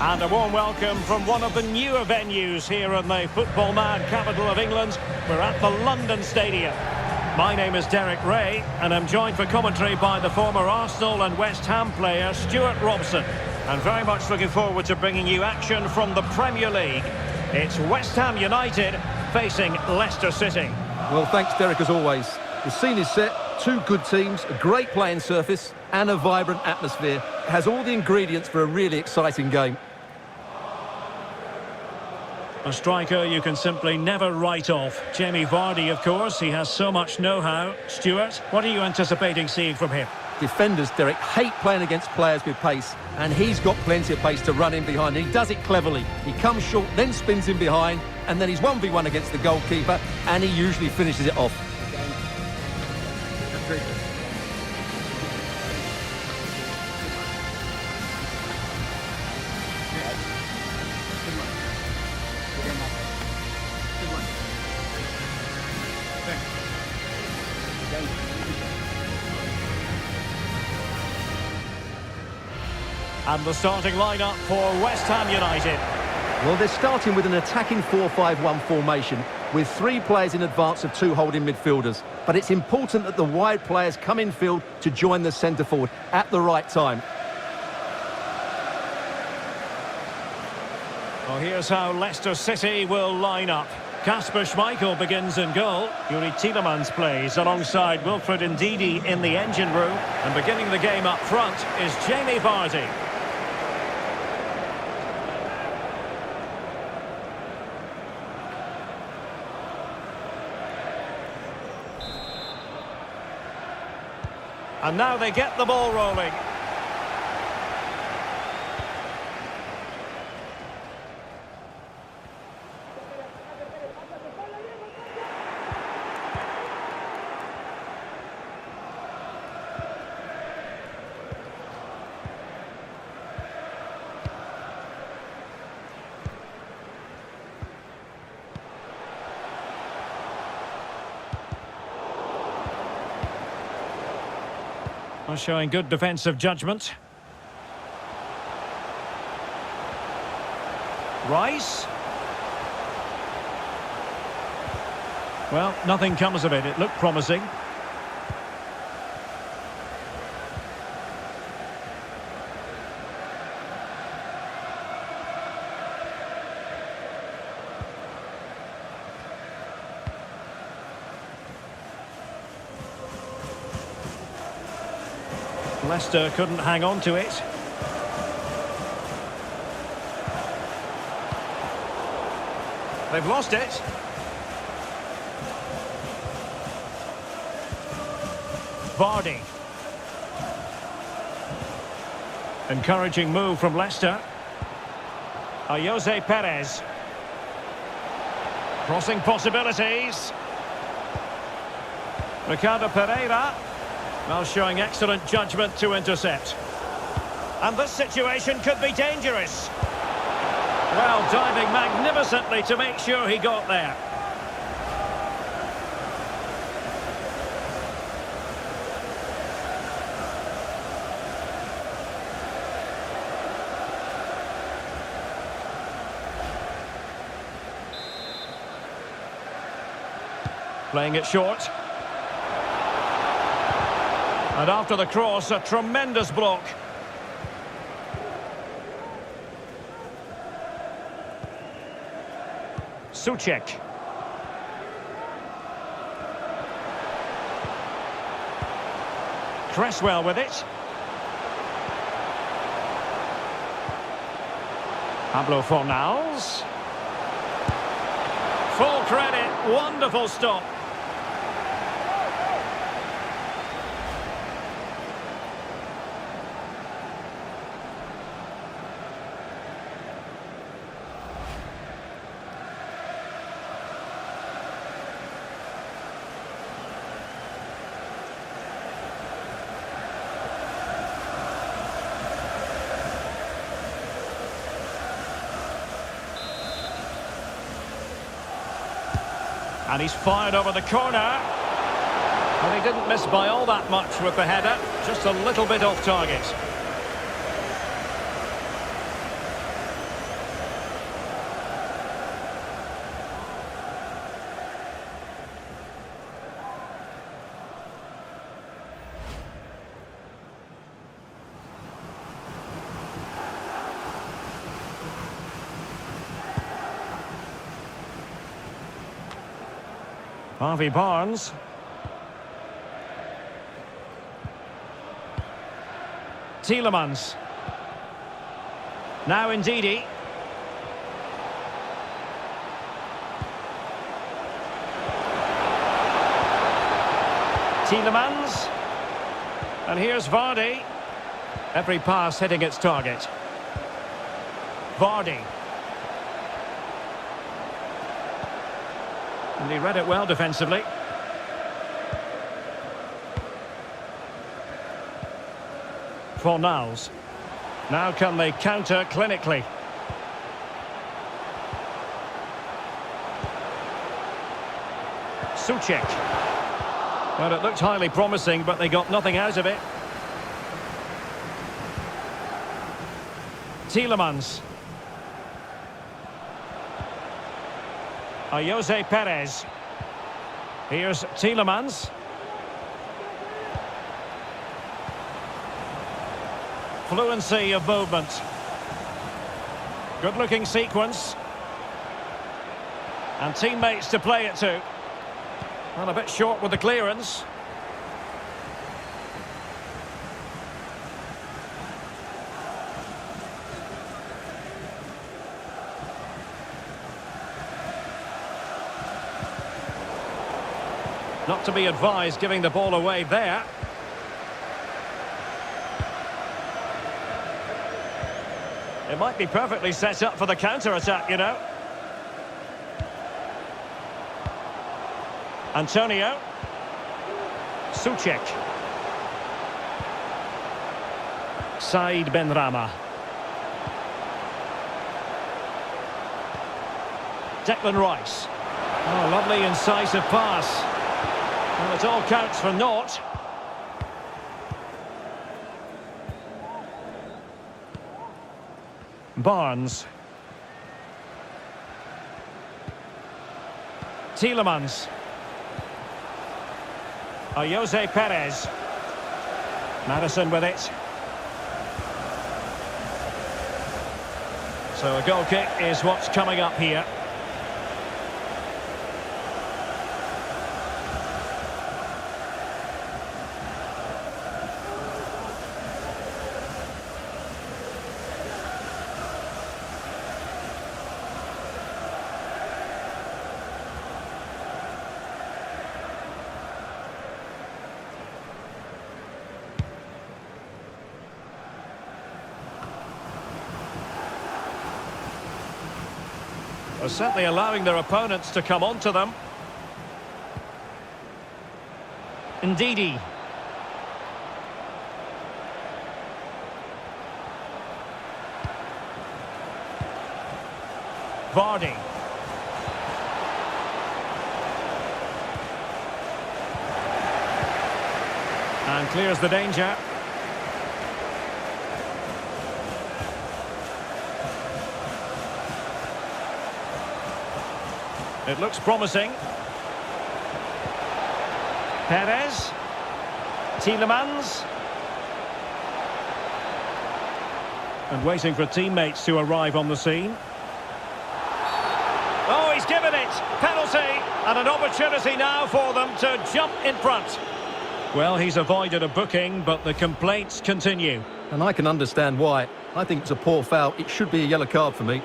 And a warm welcome from one of the newer venues here in the football-mad capital of England. We're at the London Stadium. My name is Derek Ray, and I'm joined for commentary by the former Arsenal and West Ham player Stuart Robson. And very much looking forward to bringing you action from the Premier League. It's West Ham United facing Leicester City. Well, thanks, Derek, as always. The scene is set, two good teams, a great playing surface and a vibrant atmosphere. It has all the ingredients for a really exciting game. A striker you can simply never write off. Jamie Vardy, of course, he has so much know-how. Stuart, what are you anticipating seeing from him? Defenders, Derek, hate playing against players with pace, and he's got plenty of pace to run in behind. He does it cleverly. He comes short, then spins in behind, and then he's 1v1 against the goalkeeper, and he usually finishes it off. And the starting lineup for West Ham United. Well, they're starting with an attacking 4-5-1 formation with three players in advance of two holding midfielders. But it's important that the wide players come in field to join the centre forward at the right time. Well, here's how Leicester City will line up. Kasper Schmeichel begins in goal. Yuri Tielemans plays alongside Wilfred Ndidi in the engine room. And beginning the game up front is Jamie Vardy. And now they get the ball rolling. Showing good defensive judgment. Rice. Well, nothing comes of it. It looked promising. Leicester couldn't hang on to it. They've lost it. Vardy. Encouraging move from Leicester. Jose Perez. Crossing possibilities. Ricardo Pereira. Well, showing excellent judgment to intercept. And this situation could be dangerous. Well, diving magnificently to make sure he got there. Playing it short. And after the cross, a tremendous block. Souček. Cresswell with it. Pablo Fornals. Full credit, wonderful stop. And he's fired over the corner. And he didn't miss by all that much with the header. Just a little bit off target. Harvey Barnes. Tielemans. Now Ndidi. Tielemans. And here's Vardy. Every pass hitting its target. Vardy. And he read it well defensively. Fornals. Now can they counter clinically? Souček. Well, it looked highly promising, but they got nothing out of it. Tielemans. Jose Perez. Here's Tielemans. Fluency of movement. Good-looking sequence. And teammates to play it to. Well, a bit short with the clearance. Not to be advised giving the ball away there. It might be perfectly set up for the counter-attack, you know. Antonio. Souček. Said Benrahma. Declan Rice. Oh, lovely incisive pass. Well, it all counts for naught. Barnes. Tielemans. Jose Perez. Madison with it. So a goal kick is what's coming up here. They're certainly allowing their opponents to come onto them. Ndidi. Vardy. And clears the danger. It looks promising. Perez. Tielemans. And waiting for teammates to arrive on the scene. Oh, he's given it. Penalty. And an opportunity now for them to jump in front. Well, he's avoided a booking, but the complaints continue. And I can understand why. I think it's a poor foul. It should be a yellow card for me.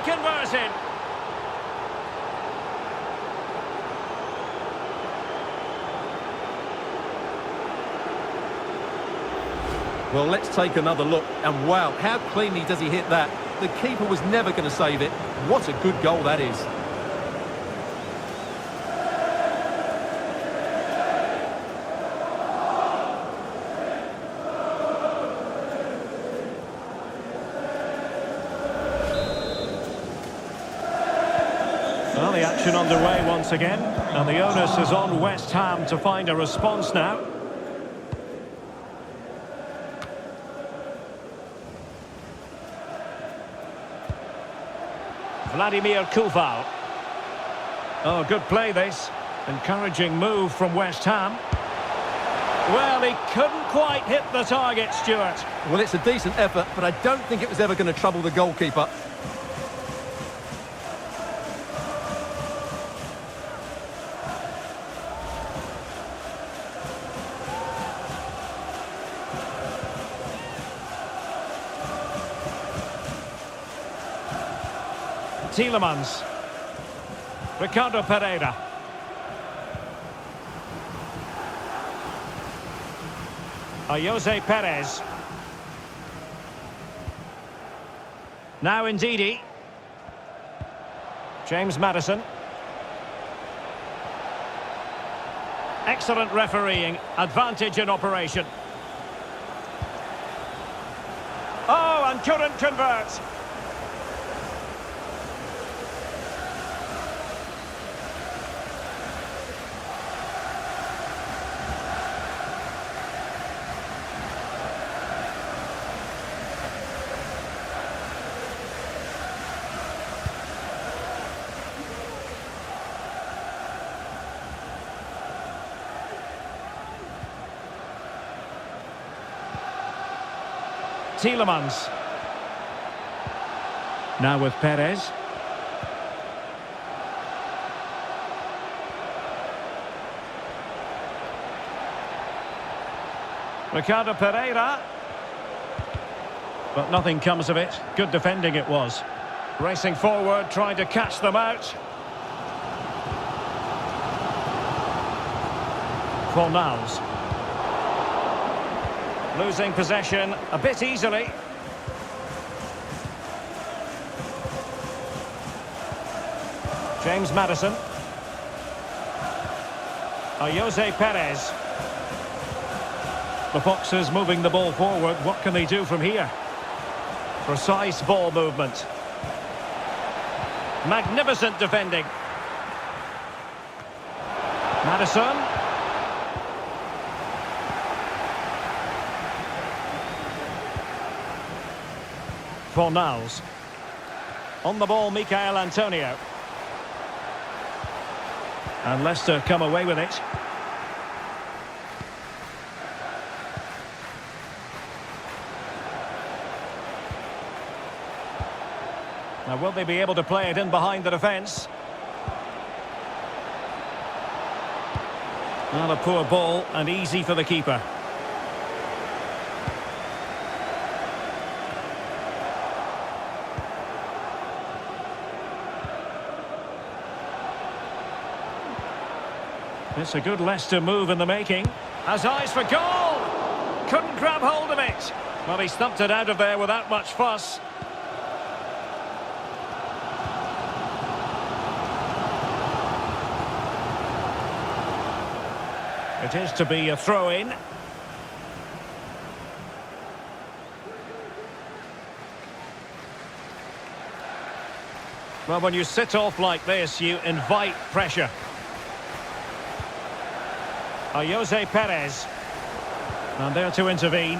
Converted. Well, let's take another look. And wow, how cleanly does he hit that? The keeper was never going to save it. What a good goal that is. Well, the action underway once again, and the onus is on West Ham to find a response now. Vladimir Koval. Oh, good play this. Encouraging move from West Ham. Well, he couldn't quite hit the target, Stuart. Well, it's a decent effort, but I don't think it was ever going to trouble the goalkeeper. Tielemans. Ricardo Pereira. Jose Perez. Now Ndidi. James Maddison. Excellent refereeing. Advantage in operation. Oh, and couldn't convert. Tielemans. Now with Perez. Ricardo Pereira. But nothing comes of it. Good defending it was. Racing forward, trying to catch them out. Fornals. Losing possession a bit easily. James Maddison. Jose Perez. The Foxes moving the ball forward. What can they do from here? Precise ball movement. Magnificent defending. Maddison. Fornals. On the ball, Michael Antonio. And Leicester come away with it. Now, will they be able to play it in behind the defence? Well, a poor ball and easy for the keeper. It's a good Leicester move in the making. Has eyes for goal! Couldn't grab hold of it. Well, he stumped it out of there without much fuss. It is to be a throw-in. Well, when you sit off like this, you invite pressure. Jose Perez. And there to intervene.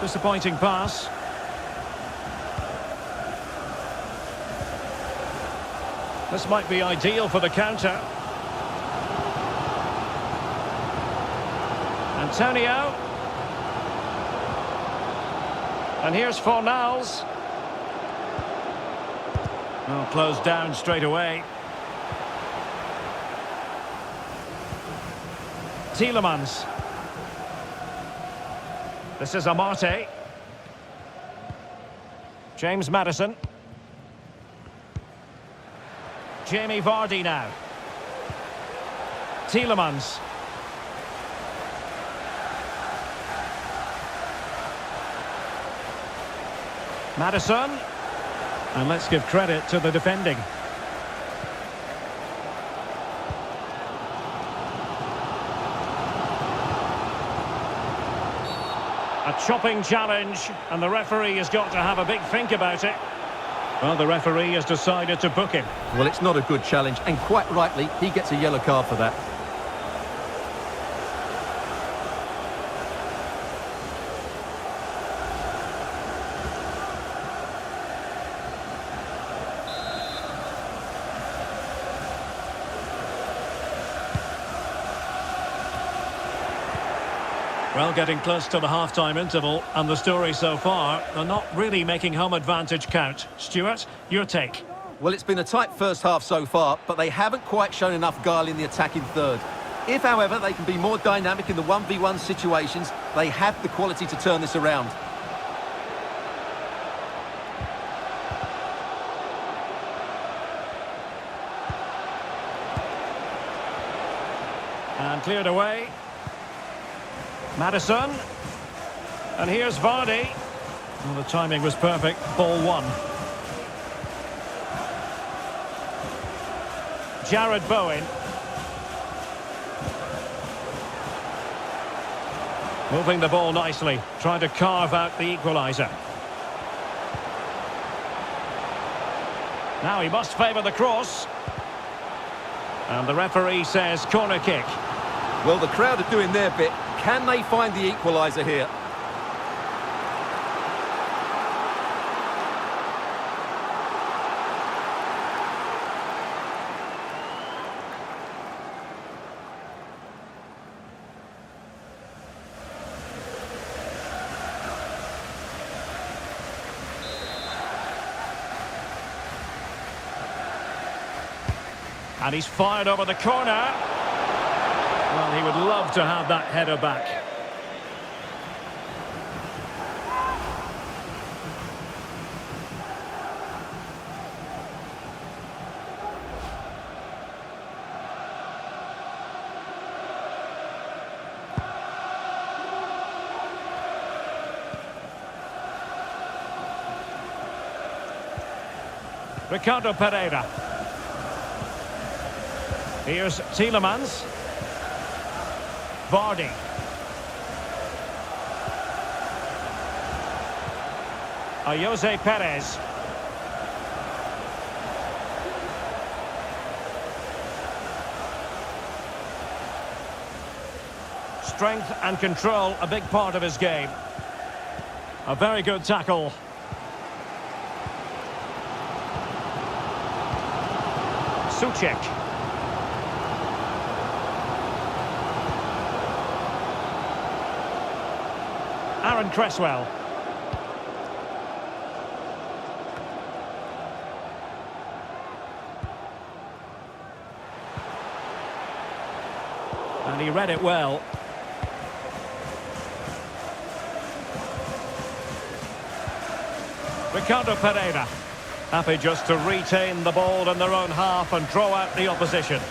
Disappointing pass. This might be ideal for the counter. Antonio. And here's Fornals. Well, closed down straight away. Tielemans. This is Amate. James Maddison. Jamie Vardy now. Tielemans. Maddison. And let's give credit to the defending. A chopping challenge, and the referee has got to have a big think about it. Well, the referee has decided to book him. Well, it's not a good challenge, and quite rightly, he gets a yellow card for that. Well, getting close to the half-time interval, and the story so far, they're not really making home advantage count. Stuart, your take? Well, it's been a tight first half so far, but they haven't quite shown enough guile in the attacking third. If, however, they can be more dynamic in the 1v1 situations, they have the quality to turn this around. And cleared away. Maddison. And here's Vardy. Well, the timing was perfect. Ball one. Jared Bowen. Moving the ball nicely. Trying to carve out the equaliser. Now he must favour the cross. And the referee says corner kick. Well, the crowd are doing their bit. Can they find the equaliser here? And he's fired over the corner. Well, he would love to have that header back. Ricardo Pereira. Here's Tielemans. Vardy. Jose Perez. Strength and control, a big part of his game. A very good tackle. Souček. Aaron Cresswell. And he read it well. Ricardo Pereira. Happy just to retain the ball in their own half and draw out the opposition.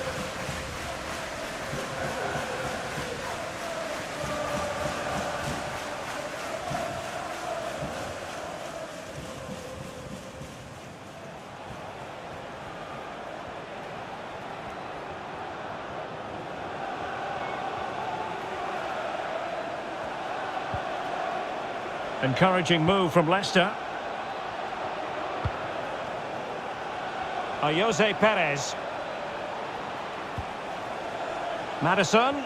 Encouraging move from Leicester. Jose Perez. Maddison.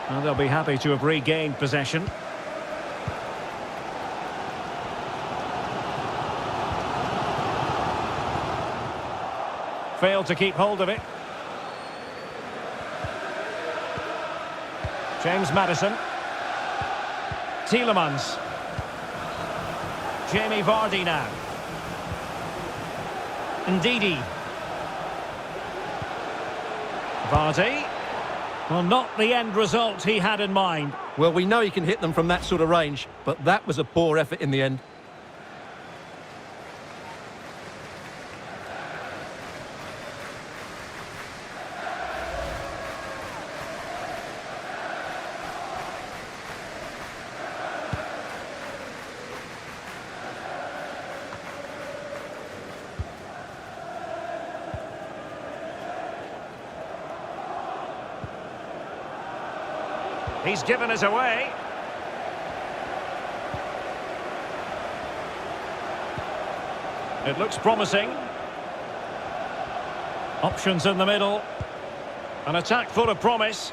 And they'll be happy to have regained possession. Failed to keep hold of it. James Maddison. Tielemans. Jamie Vardy now. Ndidi. Vardy. Well, not the end result he had in mind. Well, we know he can hit them from that sort of range, but that was a poor effort in the end. He's given us away. It looks promising. Options in the middle. An attack full of promise.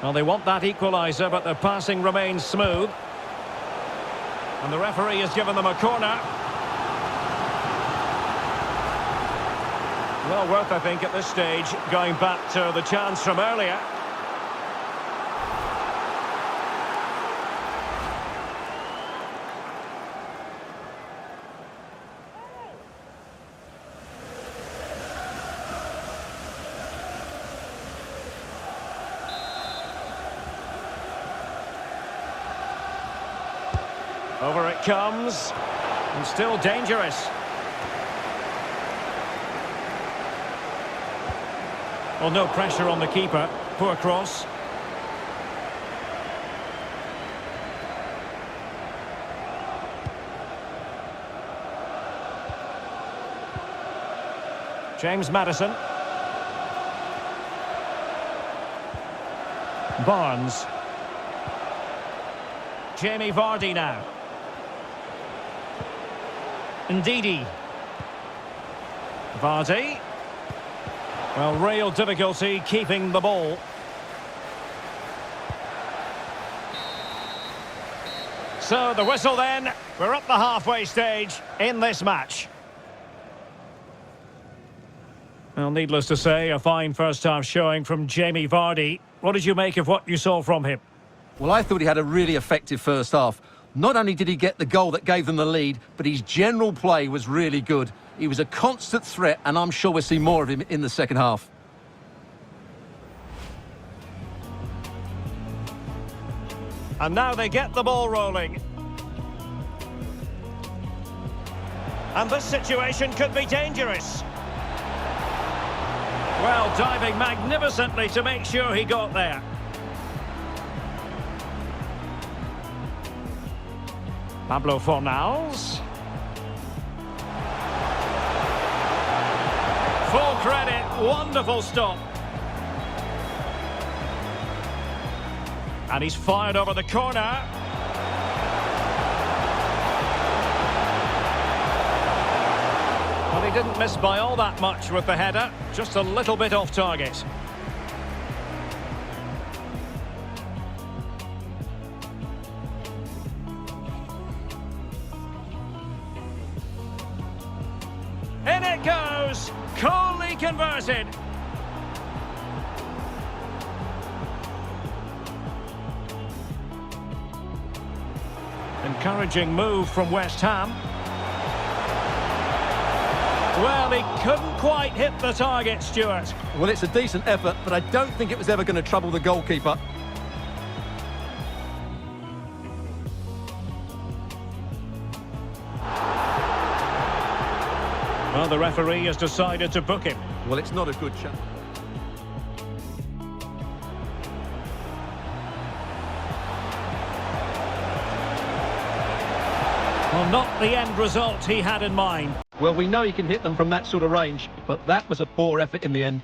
Well, they want that equaliser, but their passing remains smooth. And the referee has given them a corner. Well worth, I think, at this stage, going back to the chance from earlier. comes. And still dangerous. Well, no pressure on the keeper. Poor cross. James Maddison. Barnes. Jamie Vardy now. Ndidi. Vardy. Well, real difficulty keeping the ball. So the whistle then. We're at the halfway stage in this match. Well, needless to say, a fine first-half showing from Jamie Vardy. What did you make of what you saw from him? Well, I thought he had a really effective first half. Not only did he get the goal that gave them the lead, but his general play was really good. He was a constant threat, and I'm sure we'll see more of him in the second half. And now they get the ball rolling. And this situation could be dangerous. Well, diving magnificently to make sure he got there. Pablo Fornals. Full credit, wonderful stop. And he's fired over the corner. Well, he didn't miss by all that much with the header, just a little bit off target. In it goes! Coolly converted! Encouraging move from West Ham. Well, he couldn't quite hit the target, Stuart. Well, it's a decent effort, but I don't think it was ever going to trouble the goalkeeper. Well, the referee has decided to book him. Well, it's not a good shot. Well, not the end result he had in mind. Well, we know he can hit them from that sort of range, but that was a poor effort in the end.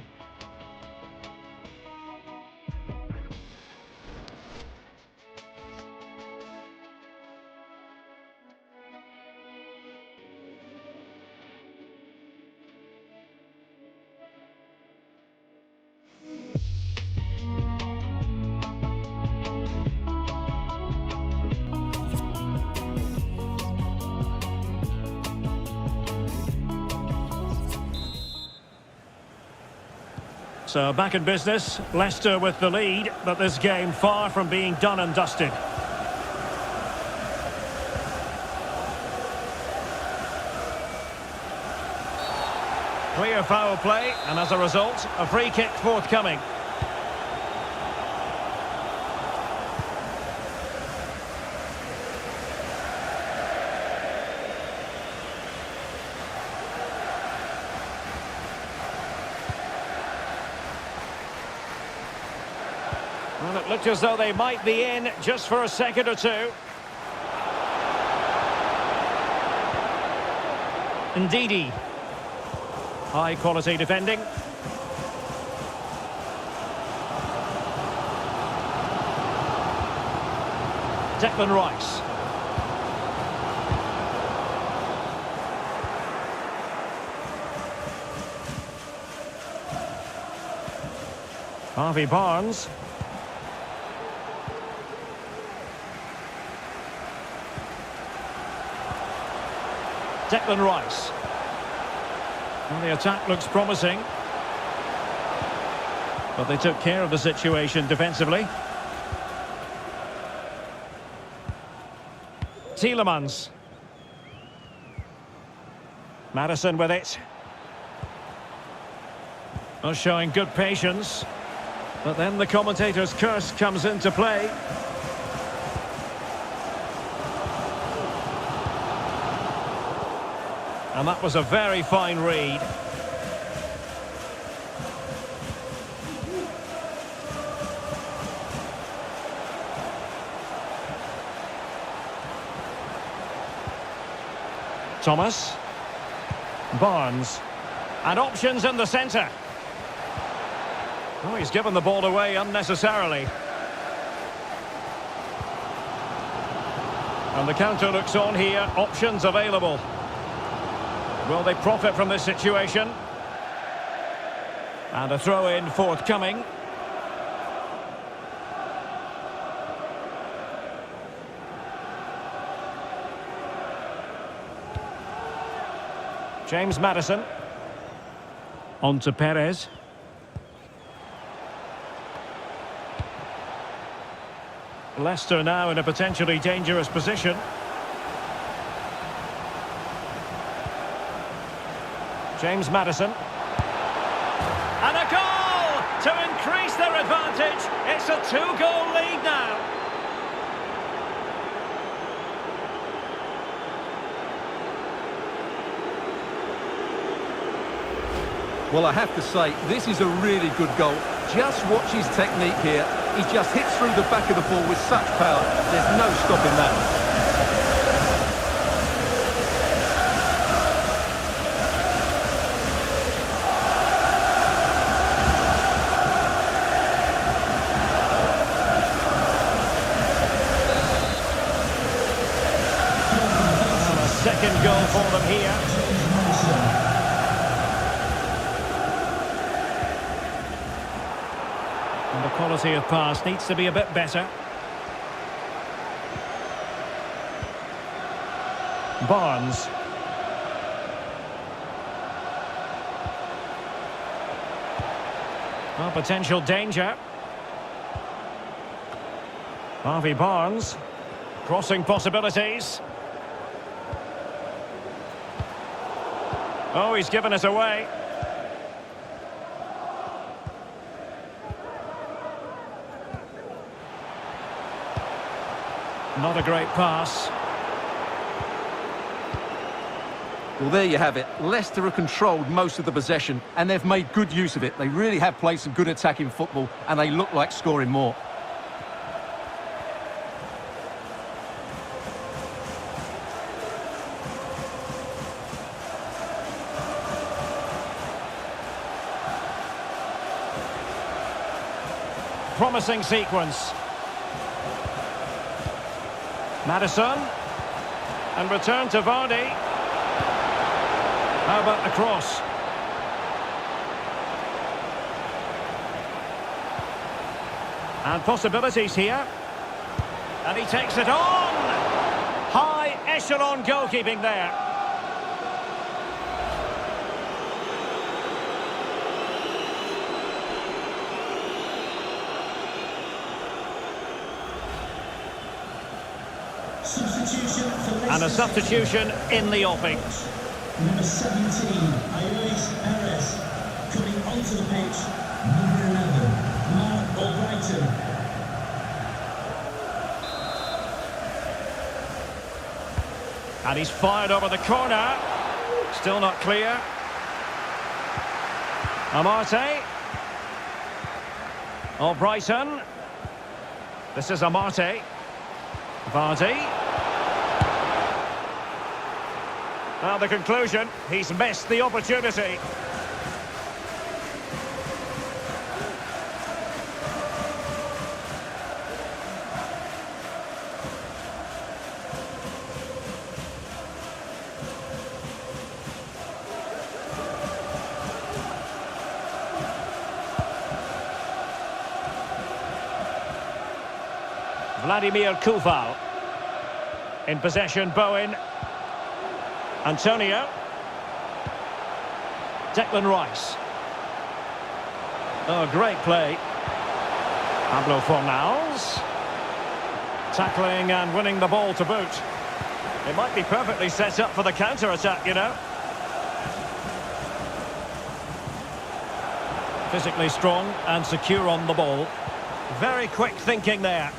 So back in business, Leicester with the lead, but this game far from being done and dusted. Clear foul play, and as a result, a free kick forthcoming. Well, it looked as though they might be in just for a second or two. Ndidi. High quality defending. Declan Rice. Harvey Barnes. Declan Rice. Well, the attack looks promising, but they took care of the situation defensively. Tielemans. Maddison with it. Well, showing good patience, but then the commentator's curse comes into play. And that was a very fine read. Thomas. Barnes. And options in the centre. Oh, he's given the ball away unnecessarily. And the counter looks on here. Options available. Will they profit from this situation? And a throw-in forthcoming. James Maddison. On to Perez. Leicester now in a potentially dangerous position. James Maddison. And a goal to increase their advantage. It's a 2-goal lead now. Well, I have to say, this is a really good goal. Just watch his technique here. He just hits through the back of the ball with such power. There's no stopping that. A second goal for them here. And the quality of pass needs to be a bit better. Barnes. Well, potential danger. Harvey Barnes. Crossing possibilities. Oh, he's given it away. Not a great pass. Well, there you have it. Leicester have controlled most of the possession, and they've made good use of it. They really have played some good attacking football, and they look like scoring more. Promising sequence. Maddison. And return to Vardy. How about the cross? And possibilities here. And he takes it on! High echelon goalkeeping there. And a substitution in the offing. Number 17, Perez, coming onto the pitch. Number 11, Mark Brighton. And he's fired over the corner. Still not clear. Amarte. Oh, Brighton. This is Amarte. Vardy. Well, the conclusion, he's missed the opportunity. Vladimir Koval. In possession, Bowen. Antonio. Declan Rice. Oh, great play. Pablo Fornals. Tackling and winning the ball to boot. It might be perfectly set up for the counter-attack, you know. Physically strong and secure on the ball. Very quick thinking there.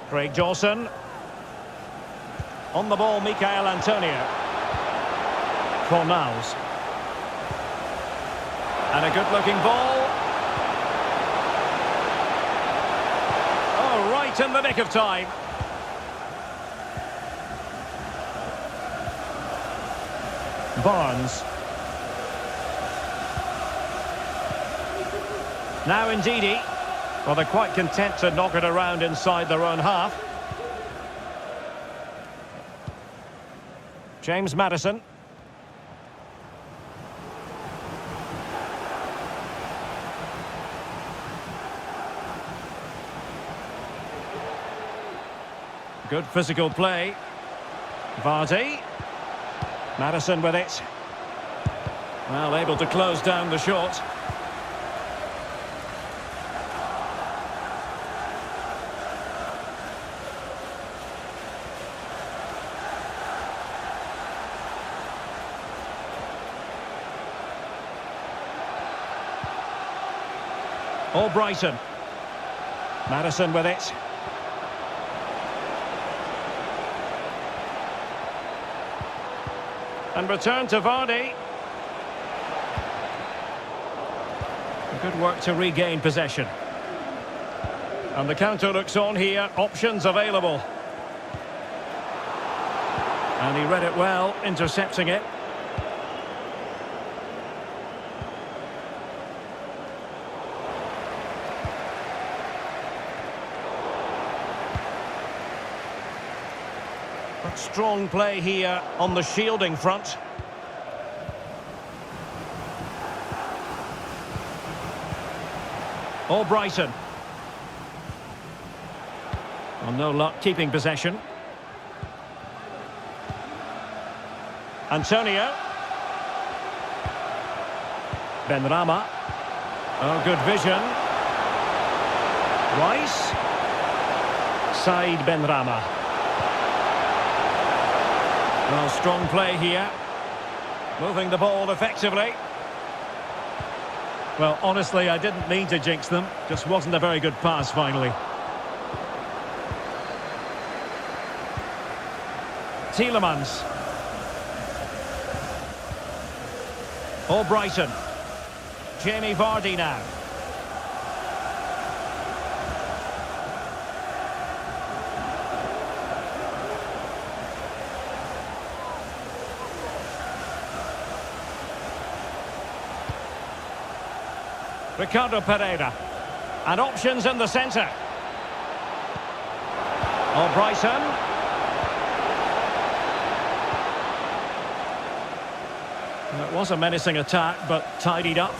Craig Dawson. On the ball, Michael Antonio. Fornals. And a good-looking ball. Oh, right in the nick of time. Barnes. Now Ndidi. Well, they're quite content to knock it around inside their own half. James Maddison. Good physical play. Vardy. Maddison with it. Well, able to close down the shot. Brighton. Maddison with it. And return to Vardy. Good work to regain possession. And the counter looks on here. Options available. And he read it well, intercepting it. Strong play here on the shielding front. Brighton. Well, no luck keeping possession. Antonio. Benrahma. Oh, good vision. Rice. Said Benrahma. Well, strong play here. Moving the ball effectively. Well, honestly, I didn't mean to jinx them. Just wasn't a very good pass, finally. Tielemans. Brighton. Jamie Vardy now. Ricardo Pereira. And options in the centre. Brighton. It was a menacing attack, but tidied up.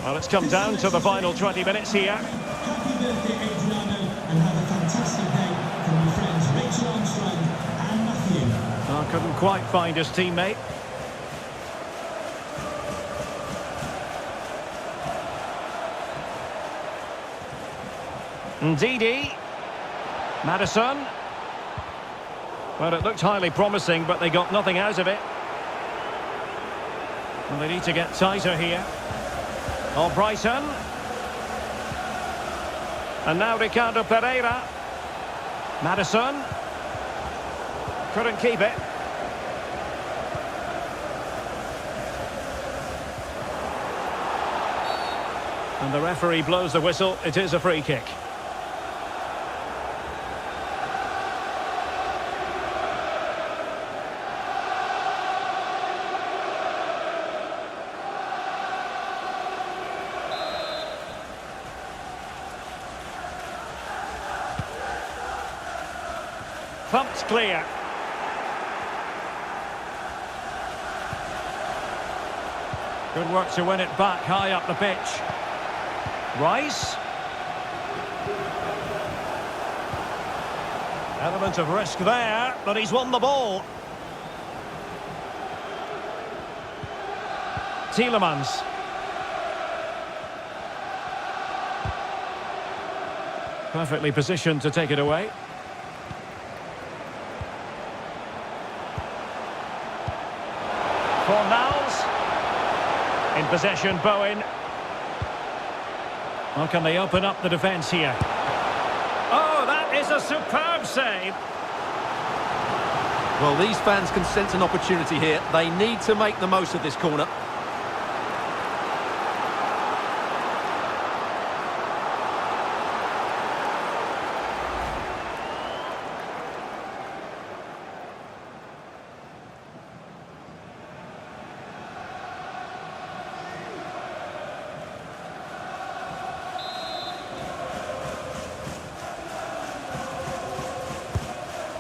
Well, it's come down to the final 20 minutes here. Happy birthday, Adriano, and have a fantastic day from your friends Rachel Armstrong and Matthew. Oh, couldn't quite find his teammate. Ndidi. Maddison. Well, it looked highly promising, but they got nothing out of it. And they need to get tighter here. Brighton. And now Ricardo Pereira. Maddison. Couldn't keep it. And the referee blows the whistle. It is a free kick. Thumped clear. Good work to win it back high up the pitch. Rice. Element of risk there, but he's won the ball. Tielemans. Perfectly positioned to take it away. Fornals. In possession, Bowen. How can they open up the defence here? Oh, that is a superb save. Well, these fans can sense an opportunity here. They need to make the most of this corner.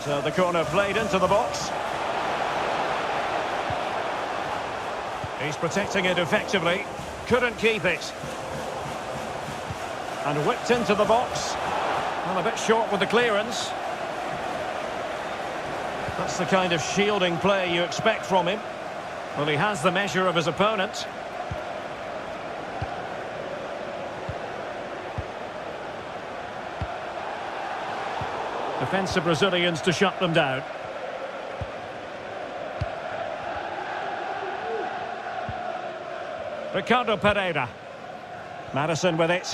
So the corner played into the box. He's protecting it effectively. Couldn't keep it. And whipped into the box. Well, a bit short with the clearance. That's the kind of shielding play you expect from him. Well, he has the measure of his opponent. Defensive Brazilians to shut them down. Ricardo Pereira. Maddison with it.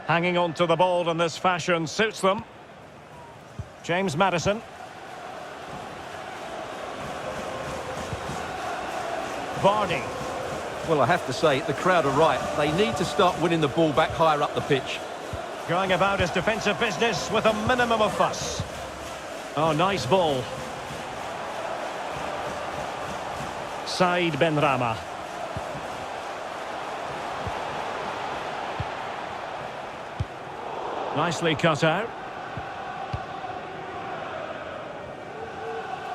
Hanging on to the ball in this fashion suits them. James Maddison. Vardy. Well, I have to say, the crowd are right. They need to start winning the ball back higher up the pitch. Going about his defensive business with a minimum of fuss. Oh, nice ball. Said Benrahma. Nicely cut out.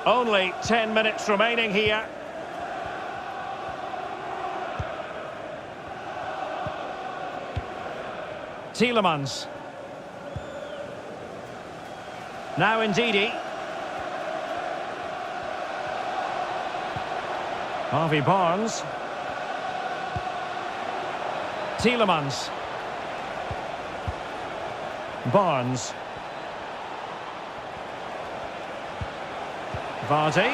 Only 10 minutes remaining here. Tielemans. Now Ndidi. Harvey Barnes. Tielemans. Barnes. Vardy.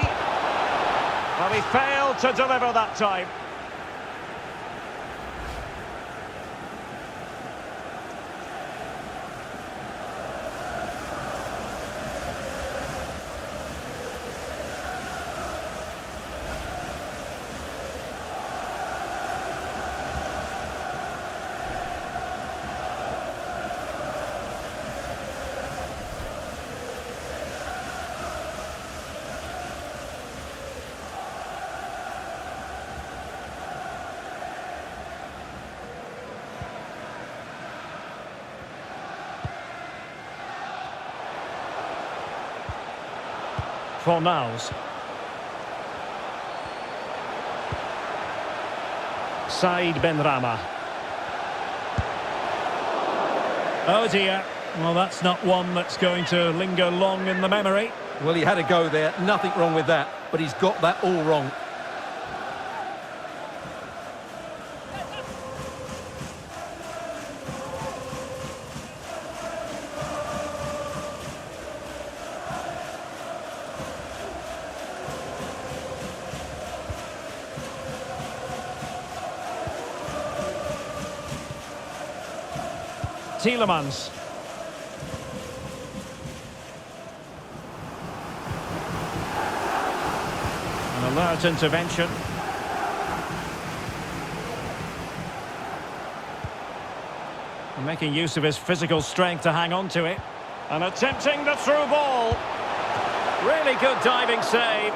Well, he failed to deliver that time. Fornals. Said Benrahma. Oh dear. Well, that's not one that's going to linger long in the memory. Well, he had a go there. Nothing wrong with that. But he's got that all wrong. Tielemans. An alert intervention. Making use of his physical strength to hang on to it. And attempting the through ball. Really good diving save.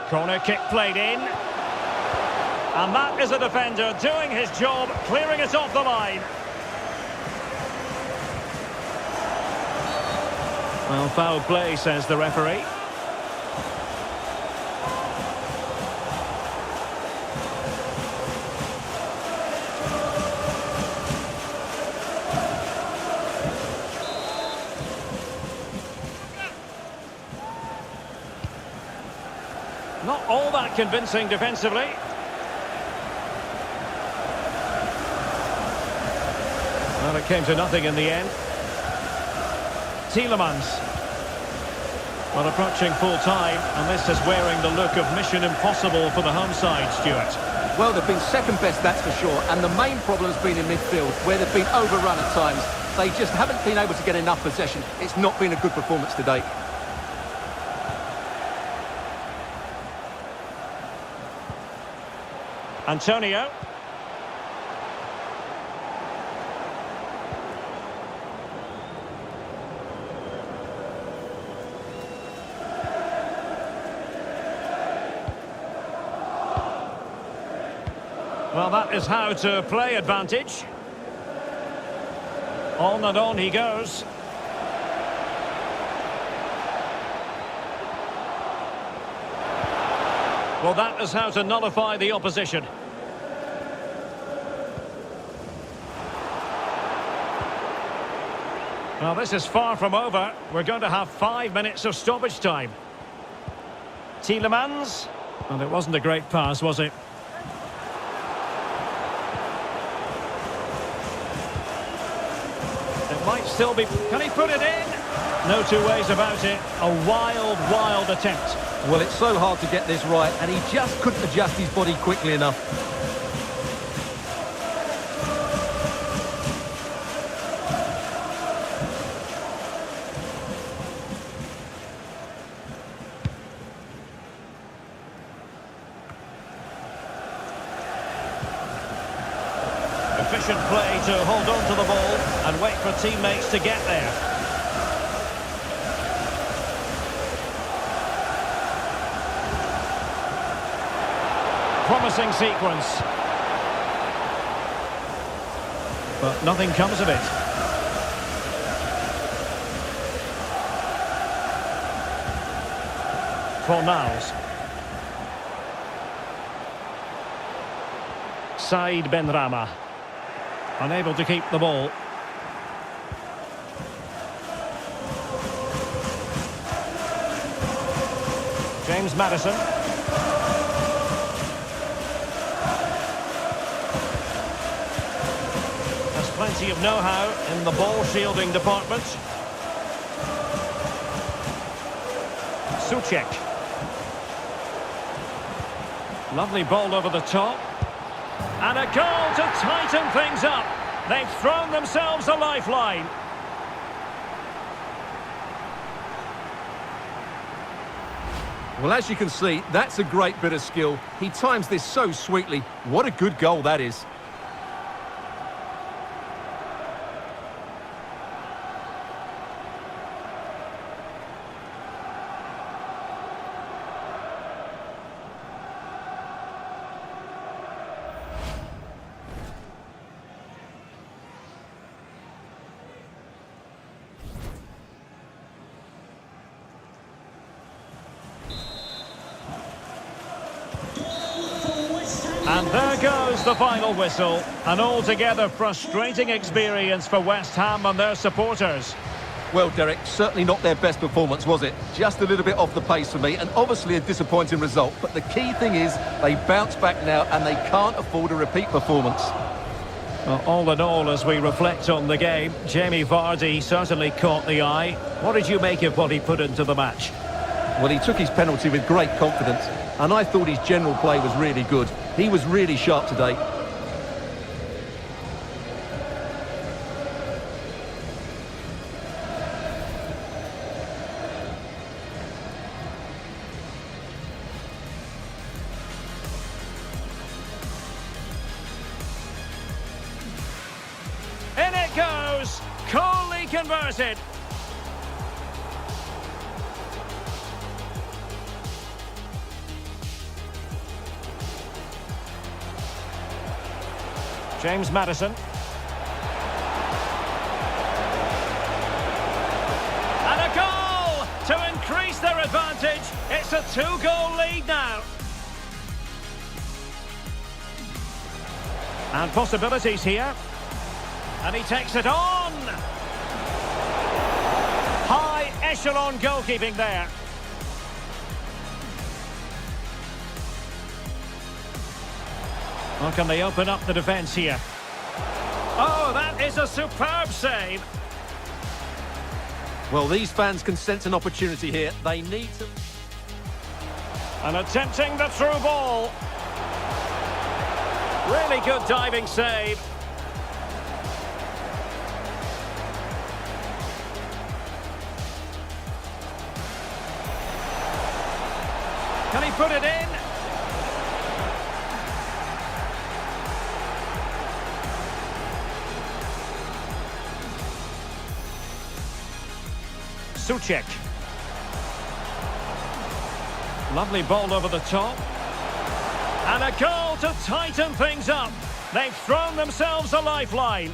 Corner kick played in. And that is a defender doing his job, clearing it off the line. Well, foul play, says the referee. Not all that convincing defensively. Well, it came to nothing in the end. Tielemans. Well, approaching full time, and this is wearing the look of mission impossible for the home side, Stuart. Well, they've been second best, that's for sure, and the main problem has been in midfield, where they've been overrun at times. They just haven't been able to get enough possession. It's not been a good performance to date. Antonio. Well, that is how to play advantage. On and on he goes. Well, that is how to nullify the opposition. Well, this is far from over. We're going to have 5 minutes of stoppage time. Tielemans. And it wasn't a great pass, was it? It might still be... Can he put it in? No two ways about it. A wild, wild attempt. Well, it's so hard to get this right, and he just couldn't adjust his body quickly enough. Efficient play to hold on to the ball and wait for teammates to get there. Promising sequence. But nothing comes of it. Fornals. Said Benrahma. Unable to keep the ball. James Maddison. Has plenty of know-how in the ball shielding department. Soucek. Lovely ball over the top. And a goal to tighten things up. They've thrown themselves a lifeline. Well, as you can see, that's a great bit of skill. He times this so sweetly. What a good goal that is. And there goes the final whistle. An altogether frustrating experience for West Ham and their supporters. Well, Derek, certainly not their best performance, was it? Just a little bit off the pace for me, and obviously a disappointing result. But the key thing is they bounce back now and they can't afford a repeat performance. Well, all in all, as we reflect on the game, Jamie Vardy certainly caught the eye. What did you make of what he put into the match? Well, he took his penalty with great confidence, and I thought his general play was really good. He was really sharp today. In it goes! Coolly converted! James Maddison. And a goal to increase their advantage. It's a 2-goal lead now. And possibilities here. And he takes it on. High echelon goalkeeping there. Or can they open up the defence here? Oh, that is a superb save. Well, these fans can sense an opportunity here. They need to... And attempting the through ball. Really good diving save. Can he put it in? Souček. Lovely ball over the top. And a goal to tighten things up. They've thrown themselves a lifeline.